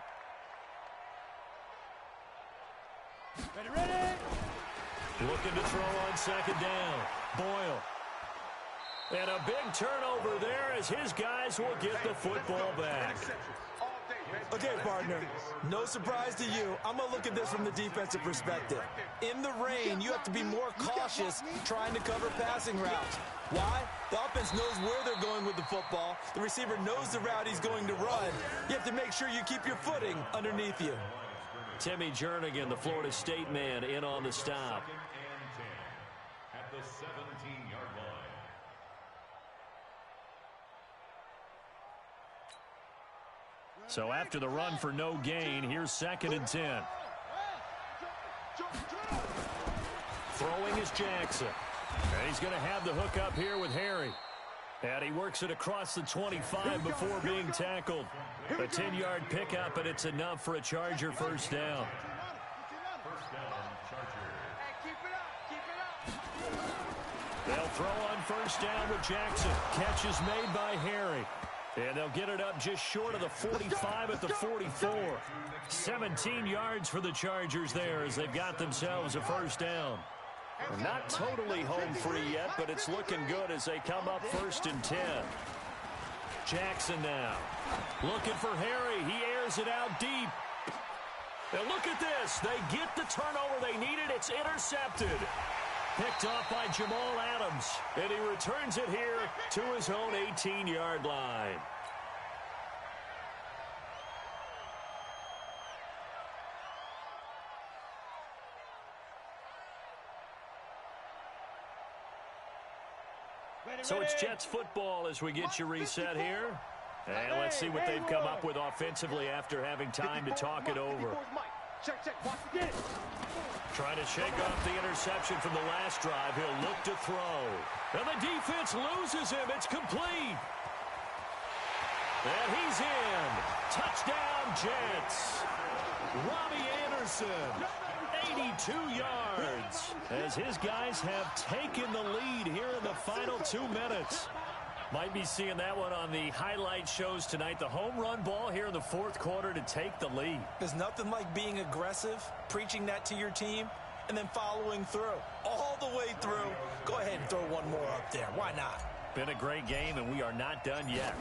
Ready. Looking to throw on 2nd down. Boyle. And a big turnover there as his guys will get the football back. Okay, partner, no surprise to you. I'm going to look at this from the defensive perspective. In the rain, you have to be more cautious trying to cover passing routes. Why? The offense knows where they're going with the football. The receiver knows the route he's going to run. You have to make sure you keep your footing underneath you. Timmy Jernigan, the Florida State man, in on the stop. 2nd and 10 at the 17-yard line. So after the run for no gain, here's 2nd and 10. Throwing is Jackson. And he's going to have the hook up here with Harry. And he works it across the 25 before being tackled. A 10-yard pickup, and it's enough for a Charger first down. They'll throw on first down with Jackson. Catch is made by Harry. And they'll get it up just short of the 45 at the 44. 17 yards for the Chargers there as they've got themselves a first down. Not totally home free yet, but it's looking good as they come up 1st and 10. Jackson now. Looking for Harry. He airs it out deep. Now look at this. They get the turnover they needed. It's intercepted. Picked off by Jamal Adams. And he returns it here to his own 18-yard line. So it's Jets football as we get you reset here. And let's see what they've come up with offensively after having time to talk it over. Trying to shake off the interception from the last drive. He'll look to throw. And the defense loses him. It's complete. And he's in. Touchdown, Jets. Robbie Anderson, 82 yards, as his guys have taken the lead here in the final 2 minutes. Might be seeing that one on the highlight shows tonight. The home run ball here in the 4th quarter to take the lead. There's nothing like being aggressive, preaching that to your team, and then following through. All the way through. Go ahead and throw one more up there. Why not? Been a great game, and we are not done yet.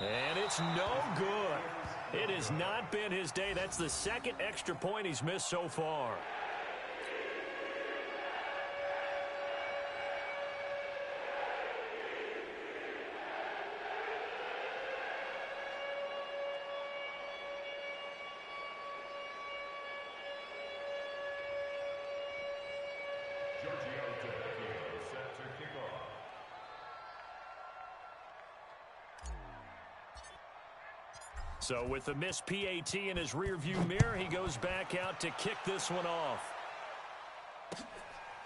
And it's no good. It has not been his day. That's the 2nd extra point he's missed so far. So with the missed PAT in his rearview mirror, he goes back out to kick this one off.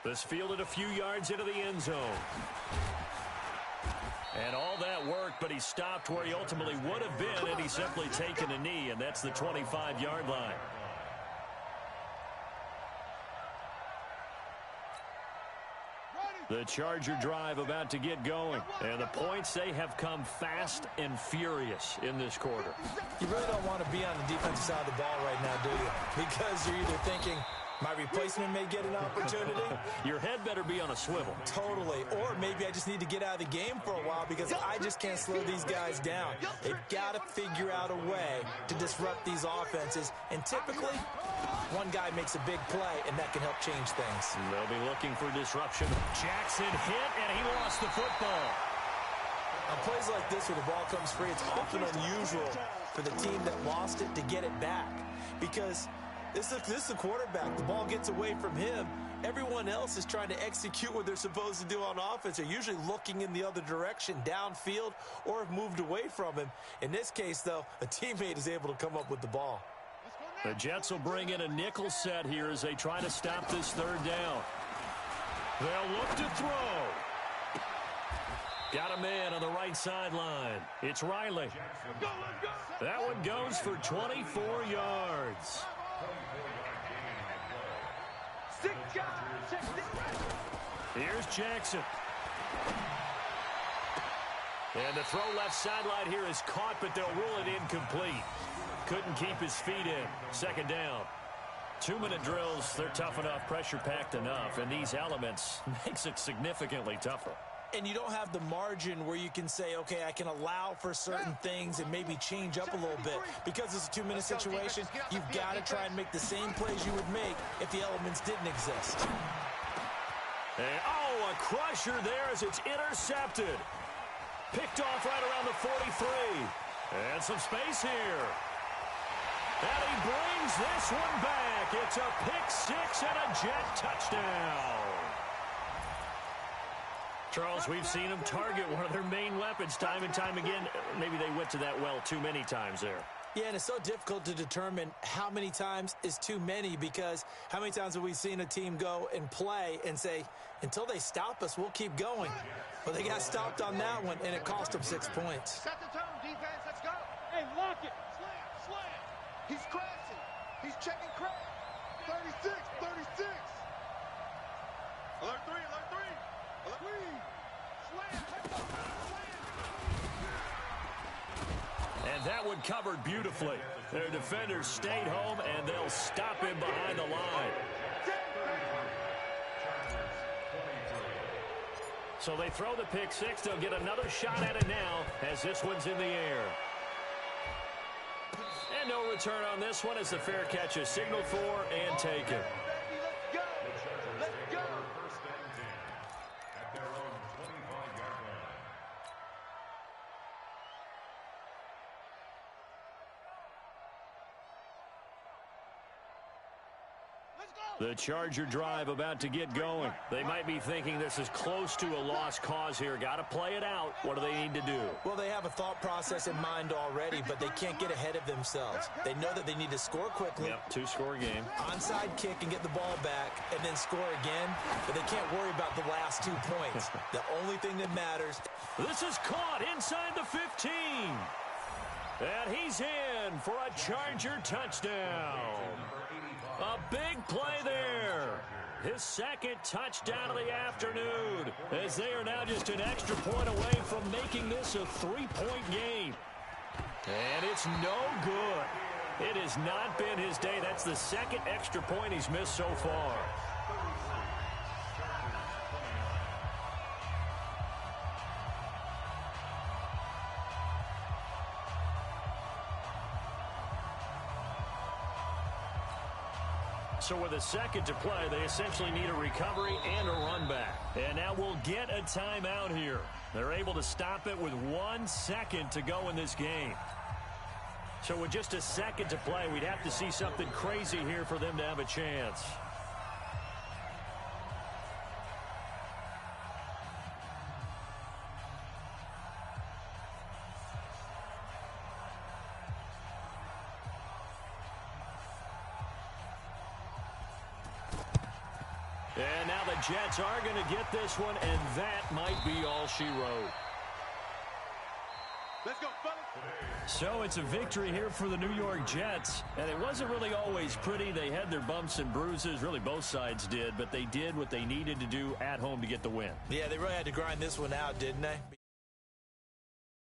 This fielded a few yards into the end zone. And all that worked, but he stopped where he ultimately would have been, and he's simply taken a knee, and that's the 25-yard line. The Charger drive about to get going. And the points, they have come fast and furious in this quarter. You really don't want to be on the defensive side of the ball right now, do you? Because you're either thinking, my replacement may get an opportunity. Your head better be on a swivel. Totally. Or maybe I just need to get out of the game for a while because I just can't slow these guys down. They've got to figure out a way to disrupt these offenses. And typically, one guy makes a big play, and that can help change things. They'll be looking for disruption. Jackson hit, and he lost the football. On plays like this where the ball comes free, it's often unusual for the team that lost it to get it back. Because this is the quarterback. The ball gets away from him. Everyone else is trying to execute what they're supposed to do on offense. They're usually looking in the other direction, downfield, or have moved away from him. In this case, though, a teammate is able to come up with the ball. The Jets will bring in a nickel set here as they try to stop this 3rd down. They'll look to throw. Got a man on the right sideline. It's Riley. That one goes for 24 yards. Here's Jackson. And the throw left sideline here is caught, but they'll rule it incomplete. Couldn't keep his feet in. 2nd down. 2-minute drills, they're tough enough, pressure-packed enough, and these elements makes it significantly tougher. And you don't have the margin where you can say, okay, I can allow for certain things and maybe change up a little bit. Because it's a 2-minute situation, you've got to try and make the same plays you would make if the elements didn't exist. And, a crusher there as it's intercepted. Picked off right around the 43. And some space here. And he brings this one back. It's a pick 6 and a Jet touchdown. Charles, we've seen them target one of their main weapons time and time again. Maybe they went to that well too many times there. Yeah, and it's so difficult to determine how many times is too many, because how many times have we seen a team go and play and say, until they stop us, we'll keep going. Well, they got stopped on that one, and it cost them 6 points. Set the tone, defense. Let's go. Hey, lock it. Slam. He's crashing. He's checking crash. 36. Alert 3. Alert 3. Slam. And that one covered beautifully. Their defenders stayed home, and they'll stop him behind the line. So they throw the pick six. They'll get another shot at it now as this one's in the air. And no return on this one as the fair catch is signaled for and taken. Let's go. First and 10 at their own 25-yard line. The Charger drive about to get going. They might be thinking this is close to a lost cause here. Got to play it out. What do they need to do? Well, they have a thought process in mind already, but they can't get ahead of themselves. They know that they need to score quickly. Yep, two-score game. Onside kick and get the ball back and then score again, but they can't worry about the last 2 points. The only thing that matters. This is caught inside the 15. And he's in for a Charger touchdown. A big play there. His second touchdown of the afternoon, as they are now just an extra point away from making this a 3-point game. And it's no good. It has not been his day. That's the second extra point he's missed so far. So with a second to play, they essentially need a recovery and a run back. And now we'll get a timeout here. They're able to stop it with 1 second to go in this game. So with just a second to play, we'd have to see something crazy here for them to have a chance. And now the Jets are going to get this one, and that might be all she wrote. Let's go, fellas. So it's a victory here for the New York Jets, and it wasn't really always pretty. They had their bumps and bruises. Really, both sides did, but they did what they needed to do at home to get the win. Yeah, they really had to grind this one out, didn't they?